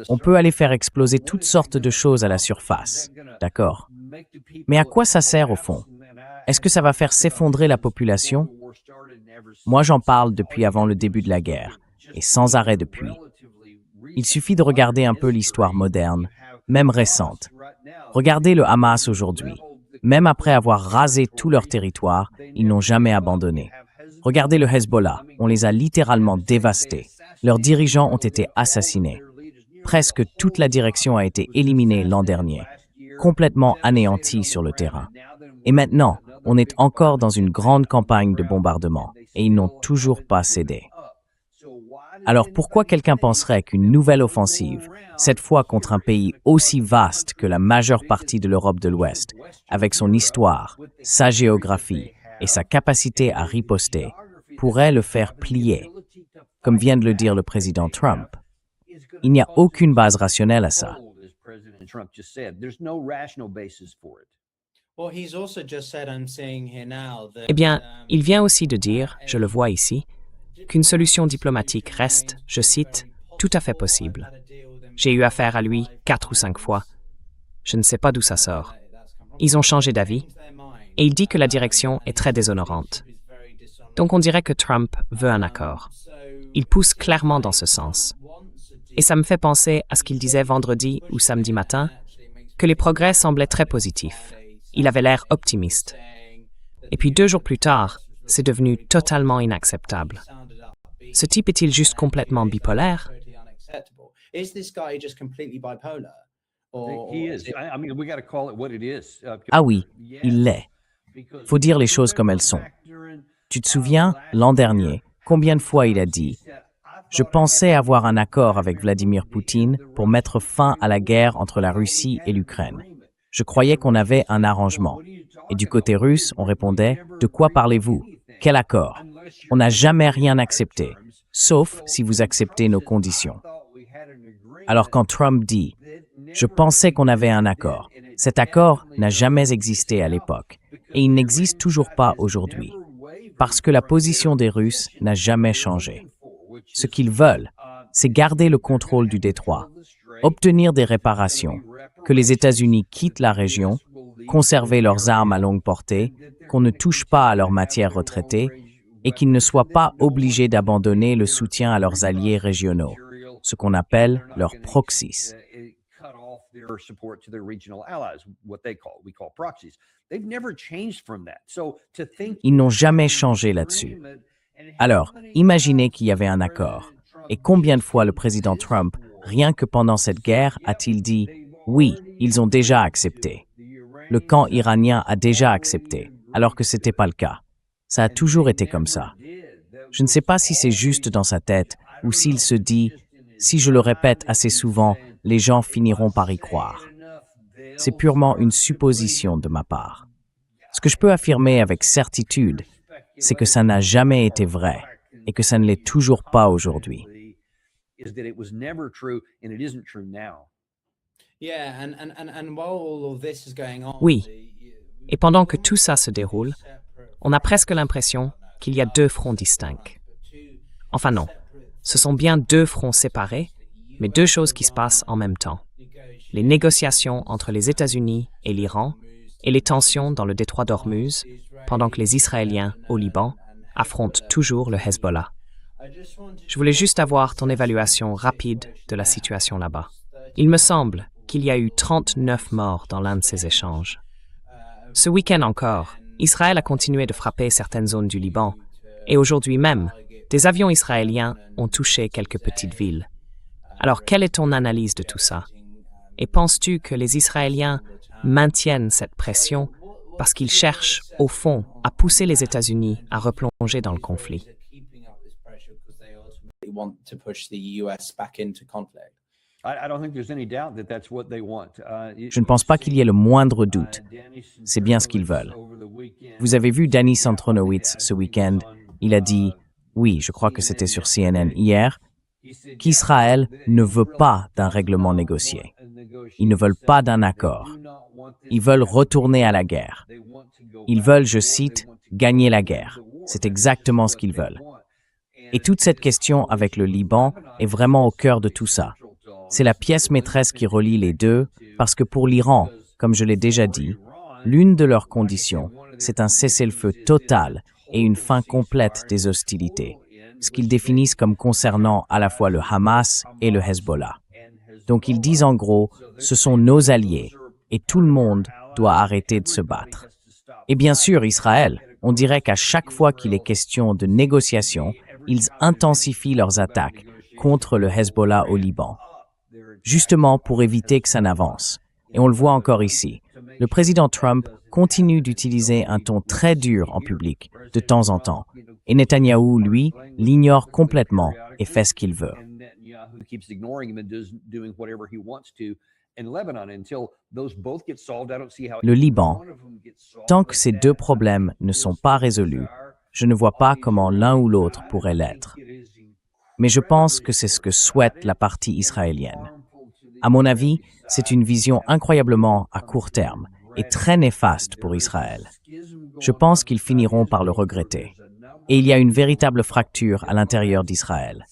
On peut aller faire exploser toutes sortes de choses à la surface, d'accord? Mais à quoi ça sert au fond? Est-ce que ça va faire s'effondrer la population? Moi, j'en parle depuis avant le début de la guerre, et sans arrêt depuis. Il suffit de regarder un peu l'histoire moderne, même récente. Regardez le Hamas aujourd'hui. Même après avoir rasé tout leur territoire, ils n'ont jamais abandonné. Regardez le Hezbollah, on les a littéralement dévastés. Leurs dirigeants ont été assassinés. Presque toute la direction a été éliminée l'an dernier, complètement anéantie sur le terrain. Et maintenant, on est encore dans une grande campagne de bombardement, et ils n'ont toujours pas cédé. Alors pourquoi quelqu'un penserait qu'une nouvelle offensive, cette fois contre un pays aussi vaste que la majeure partie de l'Europe de l'Ouest, avec son histoire, sa géographie et sa capacité à riposter, pourrait le faire plier, comme vient de le dire le président Trump? Il n'y a aucune base rationnelle à ça. Eh bien, il vient aussi de dire, je le vois ici, qu'une solution diplomatique reste, je cite, tout à fait possible. J'ai eu affaire à lui 4 ou 5 fois. Je ne sais pas d'où ça sort. Ils ont changé d'avis, et il dit que la direction est très déshonorante. Donc on dirait que Trump veut un accord. Il pousse clairement dans ce sens. Et ça me fait penser à ce qu'il disait vendredi ou samedi matin, que les progrès semblaient très positifs. Il avait l'air optimiste. Et puis 2 jours plus tard, c'est devenu totalement inacceptable. Ce type est-il juste complètement bipolaire? Ah oui, il l'est. Faut dire les choses comme elles sont. Tu te souviens, l'an dernier, combien de fois il a dit « Je pensais avoir un accord avec Vladimir Poutine pour mettre fin à la guerre entre la Russie et l'Ukraine. Je croyais qu'on avait un arrangement. » Et du côté russe, on répondait « De quoi parlez-vous? Quel accord? On n'a jamais rien accepté, sauf si vous acceptez nos conditions. » Alors quand Trump dit « Je pensais qu'on avait un accord », cet accord n'a jamais existé à l'époque, et il n'existe toujours pas aujourd'hui, parce que la position des Russes n'a jamais changé. Ce qu'ils veulent, c'est garder le contrôle du détroit, obtenir des réparations, que les États-Unis quittent la région, conserver leurs armes à longue portée, qu'on ne touche pas à leurs matières retraitées et qu'ils ne soient pas obligés d'abandonner le soutien à leurs alliés régionaux, ce qu'on appelle leurs proxies. Ils n'ont jamais changé là-dessus. Alors, imaginez qu'il y avait un accord. Et combien de fois le président Trump, rien que pendant cette guerre, a-t-il dit « Oui, ils ont déjà accepté ». Le camp iranien a déjà accepté, alors que ce n'était pas le cas. Ça a toujours été comme ça. Je ne sais pas si c'est juste dans sa tête ou s'il se dit « Si je le répète assez souvent, les gens finiront par y croire ». C'est purement une supposition de ma part. Ce que je peux affirmer avec certitude, c'est que ça n'a jamais été vrai et que ça ne l'est toujours pas aujourd'hui. Oui, et pendant que tout ça se déroule, on a presque l'impression qu'il y a 2 fronts distincts. Enfin non, ce sont bien 2 fronts séparés, mais 2 choses qui se passent en même temps. Les négociations entre les États-Unis et l'Iran et les tensions dans le détroit d'Ormuz, pendant que les Israéliens au Liban affrontent toujours le Hezbollah. Je voulais juste avoir ton évaluation rapide de la situation là-bas. Il me semble qu'il y a eu 39 morts dans l'un de ces échanges. Ce week-end encore, Israël a continué de frapper certaines zones du Liban, et aujourd'hui même, des avions israéliens ont touché quelques petites villes. Alors, quelle est ton analyse de tout ça? Et penses-tu que les Israéliens maintiennent cette pression parce qu'ils cherchent, au fond, à pousser les États-Unis à replonger dans le conflit? Je ne pense pas qu'il y ait le moindre doute. C'est bien ce qu'ils veulent. Vous avez vu Danny Centronowitz ce week-end. Il a dit, oui, je crois que c'était sur CNN hier, qu'Israël ne veut pas d'un règlement négocié. Ils ne veulent pas d'un accord. Ils veulent retourner à la guerre. Ils veulent, je cite, « gagner la guerre ». C'est exactement ce qu'ils veulent. Et toute cette question avec le Liban est vraiment au cœur de tout ça. C'est la pièce maîtresse qui relie les deux, parce que pour l'Iran, comme je l'ai déjà dit, l'une de leurs conditions, c'est un cessez-le-feu total et une fin complète des hostilités, ce qu'ils définissent comme concernant à la fois le Hamas et le Hezbollah. Donc ils disent en gros, ce sont nos alliés, et tout le monde doit arrêter de se battre. Et bien sûr, Israël, on dirait qu'à chaque fois qu'il est question de négociation, ils intensifient leurs attaques contre le Hezbollah au Liban, justement pour éviter que ça n'avance. Et on le voit encore ici. Le président Trump continue d'utiliser un ton très dur en public, de temps en temps. Et Netanyahou, lui, l'ignore complètement et fait ce qu'il veut. Le Liban, tant que ces deux problèmes ne sont pas résolus, je ne vois pas comment l'un ou l'autre pourrait l'être. Mais je pense que c'est ce que souhaite la partie israélienne. À mon avis, c'est une vision incroyablement à court terme et très néfaste pour Israël. Je pense qu'ils finiront par le regretter. Et il y a une véritable fracture à l'intérieur d'Israël.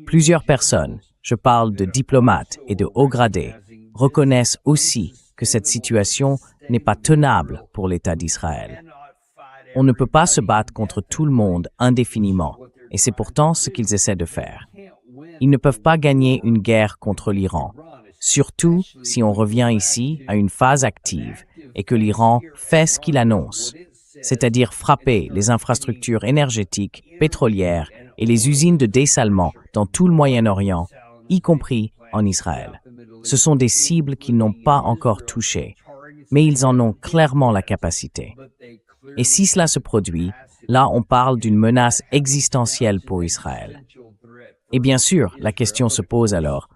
Plusieurs personnes, je parle de diplomates et de hauts gradés, reconnaissent aussi que cette situation n'est pas tenable pour l'État d'Israël. On ne peut pas se battre contre tout le monde indéfiniment, et c'est pourtant ce qu'ils essaient de faire. Ils ne peuvent pas gagner une guerre contre l'Iran, surtout si on revient ici à une phase active et que l'Iran fait ce qu'il annonce, c'est-à-dire frapper les infrastructures énergétiques, pétrolières et les usines de dessalement dans tout le Moyen-Orient, y compris en Israël. Ce sont des cibles qu'ils n'ont pas encore touchées, mais ils en ont clairement la capacité. Et si cela se produit, là on parle d'une menace existentielle pour Israël. Et bien sûr, la question se pose alors,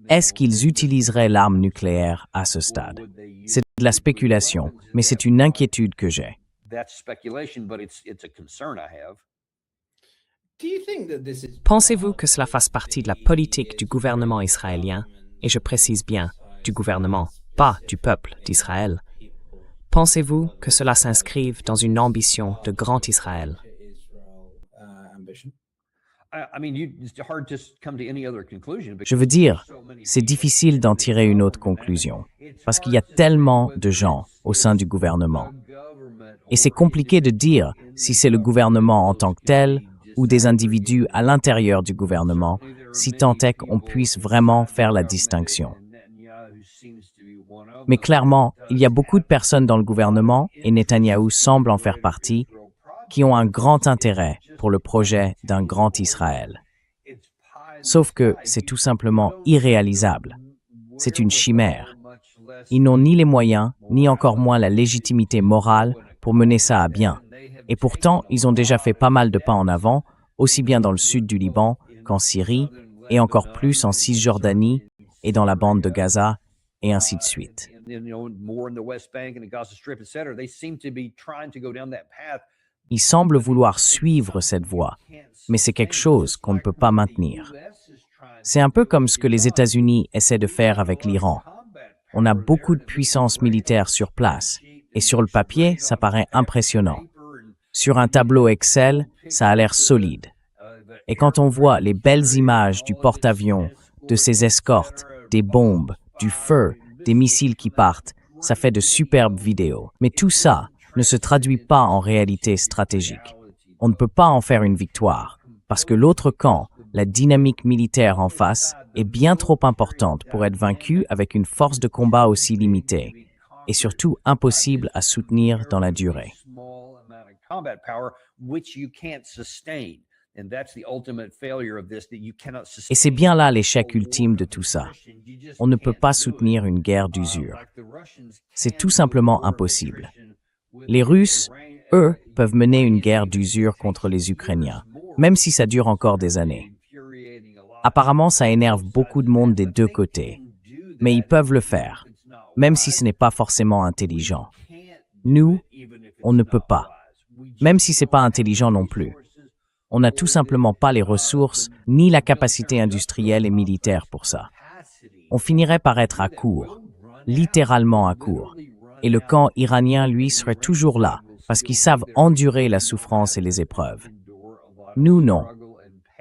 est-ce qu'ils utiliseraient l'arme nucléaire à ce stade? C'est de la spéculation, mais c'est une inquiétude que j'ai. Pensez-vous que cela fasse partie de la politique du gouvernement israélien, et je précise bien, du gouvernement, pas du peuple d'Israël? Pensez-vous que cela s'inscrive dans une ambition de grand Israël? Je veux dire, c'est difficile d'en tirer une autre conclusion, parce qu'il y a tellement de gens au sein du gouvernement. Et c'est compliqué de dire si c'est le gouvernement en tant que tel ou des individus à l'intérieur du gouvernement, si tant est qu'on puisse vraiment faire la distinction. Mais clairement, il y a beaucoup de personnes dans le gouvernement, et Netanyahou semble en faire partie, qui ont un grand intérêt pour le projet d'un grand Israël. Sauf que c'est tout simplement irréalisable. C'est une chimère. Ils n'ont ni les moyens, ni encore moins la légitimité morale pour mener ça à bien. Et pourtant, ils ont déjà fait pas mal de pas en avant, aussi bien dans le sud du Liban qu'en Syrie, et encore plus en Cisjordanie et dans la bande de Gaza, et ainsi de suite. Ils semblent vouloir suivre cette voie, mais c'est quelque chose qu'on ne peut pas maintenir. C'est un peu comme ce que les États-Unis essaient de faire avec l'Iran. On a beaucoup de puissance militaire sur place, et sur le papier, ça paraît impressionnant. Sur un tableau Excel, ça a l'air solide. Et quand on voit les belles images du porte-avions, de ses escortes, des bombes, du feu, des missiles qui partent, ça fait de superbes vidéos. Mais tout ça ne se traduit pas en réalité stratégique. On ne peut pas en faire une victoire, parce que l'autre camp, la dynamique militaire en face, est bien trop importante pour être vaincu avec une force de combat aussi limitée, et surtout impossible à soutenir dans la durée. Et c'est bien là l'échec ultime de tout ça. On ne peut pas soutenir une guerre d'usure. C'est tout simplement impossible. Les Russes, eux, peuvent mener une guerre d'usure contre les Ukrainiens, même si ça dure encore des années. Apparemment, ça énerve beaucoup de monde des deux côtés, mais ils peuvent le faire, même si ce n'est pas forcément intelligent. Nous, on ne peut pas, même si ce n'est pas intelligent non plus. On n'a tout simplement pas les ressources ni la capacité industrielle et militaire pour ça. On finirait par être à court, littéralement à court. Et le camp iranien, lui, serait toujours là, parce qu'ils savent endurer la souffrance et les épreuves. Nous, non.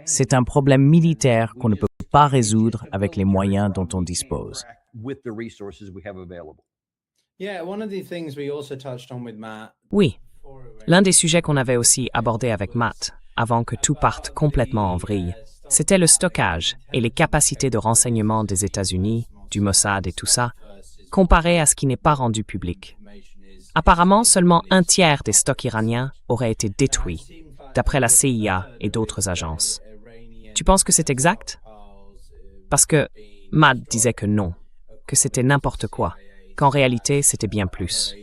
C'est un problème militaire qu'on ne peut pas résoudre avec les moyens dont on dispose. Oui, l'un des sujets qu'on avait aussi abordé avec Matt, avant que tout parte complètement en vrille, c'était le stockage et les capacités de renseignement des États-Unis, du Mossad et tout ça, comparé à ce qui n'est pas rendu public. Apparemment, seulement un tiers des stocks iraniens auraient été détruits, d'après la CIA et d'autres agences. Tu penses que c'est exact? Parce que Matt disait que non, que c'était n'importe quoi, qu'en réalité c'était bien plus.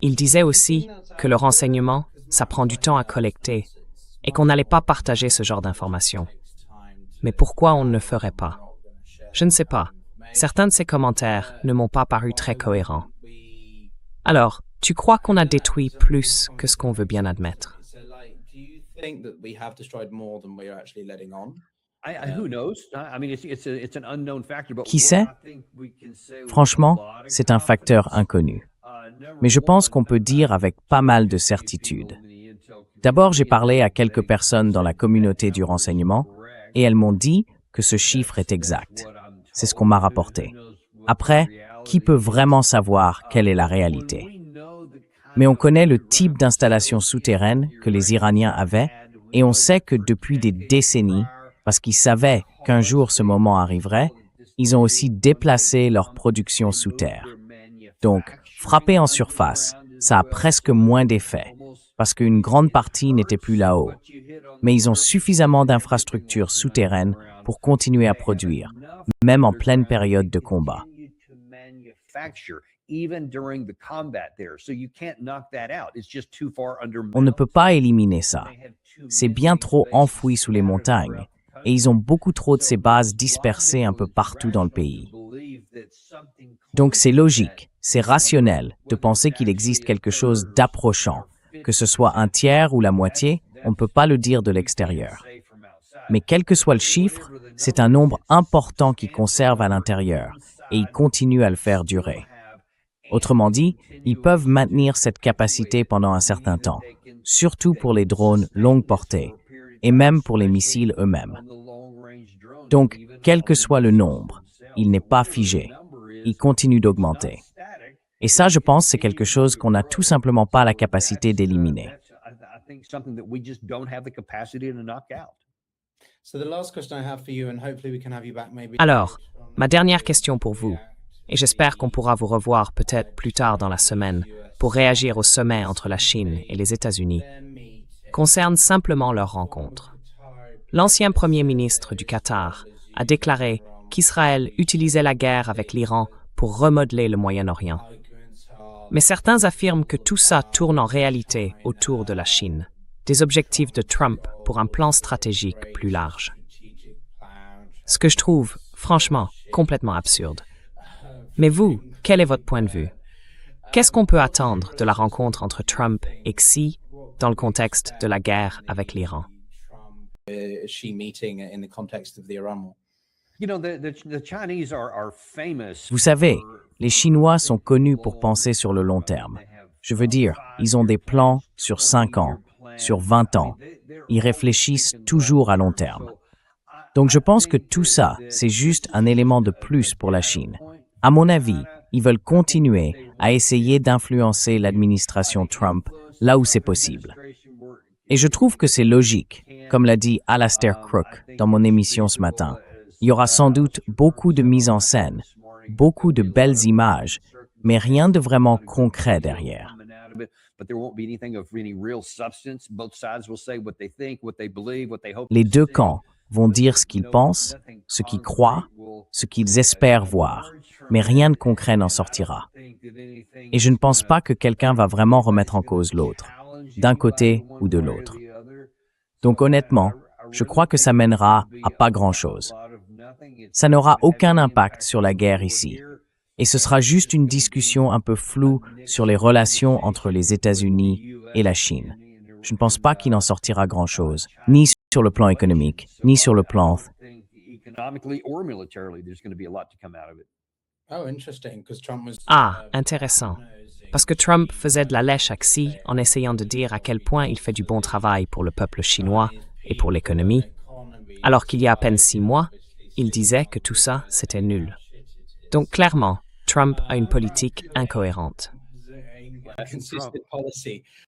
Il disait aussi que le renseignement, ça prend du temps à collecter et qu'on n'allait pas partager ce genre d'informations. Mais pourquoi on ne le ferait pas? Je ne sais pas. Certains de ces commentaires ne m'ont pas paru très cohérents. Alors, tu crois qu'on a détruit plus que ce qu'on veut bien admettre? Qui sait? Franchement, c'est un facteur inconnu. Mais je pense qu'on peut dire avec pas mal de certitude. D'abord, j'ai parlé à quelques personnes dans la communauté du renseignement et elles m'ont dit que ce chiffre est exact. C'est ce qu'on m'a rapporté. Après, qui peut vraiment savoir quelle est la réalité? Mais on connaît le type d'installation souterraine que les Iraniens avaient et on sait que depuis des décennies, parce qu'ils savaient qu'un jour ce moment arriverait, ils ont aussi déplacé leur production sous terre. Donc, frapper en surface, ça a presque moins d'effet, parce qu'une grande partie n'était plus là-haut. Mais ils ont suffisamment d'infrastructures souterraines pour continuer à produire, même en pleine période de combat. On ne peut pas éliminer ça. C'est bien trop enfoui sous les montagnes, et ils ont beaucoup trop de ces bases dispersées un peu partout dans le pays. Donc c'est logique, c'est rationnel de penser qu'il existe quelque chose d'approchant, que ce soit un tiers ou la moitié, on ne peut pas le dire de l'extérieur. Mais quel que soit le chiffre, c'est un nombre important qui conserve à l'intérieur, et ils continuent à le faire durer. Autrement dit, ils peuvent maintenir cette capacité pendant un certain temps, surtout pour les drones longue portée, et même pour les missiles eux-mêmes. Donc, quel que soit le nombre, il n'est pas figé, il continue d'augmenter. Et ça, je pense, c'est quelque chose qu'on n'a tout simplement pas la capacité d'éliminer. Alors, ma dernière question pour vous, et j'espère qu'on pourra vous revoir peut-être plus tard dans la semaine pour réagir au sommet entre la Chine et les États-Unis, concerne simplement leur rencontre. L'ancien Premier ministre du Qatar a déclaré qu'Israël utilisait la guerre avec l'Iran pour remodeler le Moyen-Orient. Mais certains affirment que tout ça tourne en réalité autour de la Chine, des objectifs de Trump pour un plan stratégique plus large. Ce que je trouve, franchement, complètement absurde. Mais vous, quel est votre point de vue? Qu'est-ce qu'on peut attendre de la rencontre entre Trump et Xi dans le contexte de la guerre avec l'Iran? Vous savez, les Chinois sont connus pour penser sur le long terme. Je veux dire, ils ont des plans sur 5 ans, sur 20 ans. Ils réfléchissent toujours à long terme. Donc je pense que tout ça, c'est juste un élément de plus pour la Chine. À mon avis, ils veulent continuer à essayer d'influencer l'administration Trump là où c'est possible. Et je trouve que c'est logique, comme l'a dit Alastair Crooke dans mon émission ce matin. Il y aura sans doute beaucoup de mise en scène, beaucoup de belles images, mais rien de vraiment concret derrière. Les deux camps vont dire ce qu'ils pensent, ce qu'ils croient, ce qu'ils espèrent voir, mais rien de concret n'en sortira. Et je ne pense pas que quelqu'un va vraiment remettre en cause l'autre, d'un côté ou de l'autre. Donc honnêtement, je crois que ça mènera à pas grand-chose. Ça n'aura aucun impact sur la guerre ici. Et ce sera juste une discussion un peu floue sur les relations entre les États-Unis et la Chine. Je ne pense pas qu'il en sortira grand-chose, ni sur le plan économique, ni sur le plan... Ah, intéressant. Parce que Trump faisait de la lèche à Xi en essayant de dire à quel point il fait du bon travail pour le peuple chinois et pour l'économie. alors qu'il y a à peine 6 mois, il disait que tout ça, c'était nul. Donc clairement, Trump a une politique incohérente.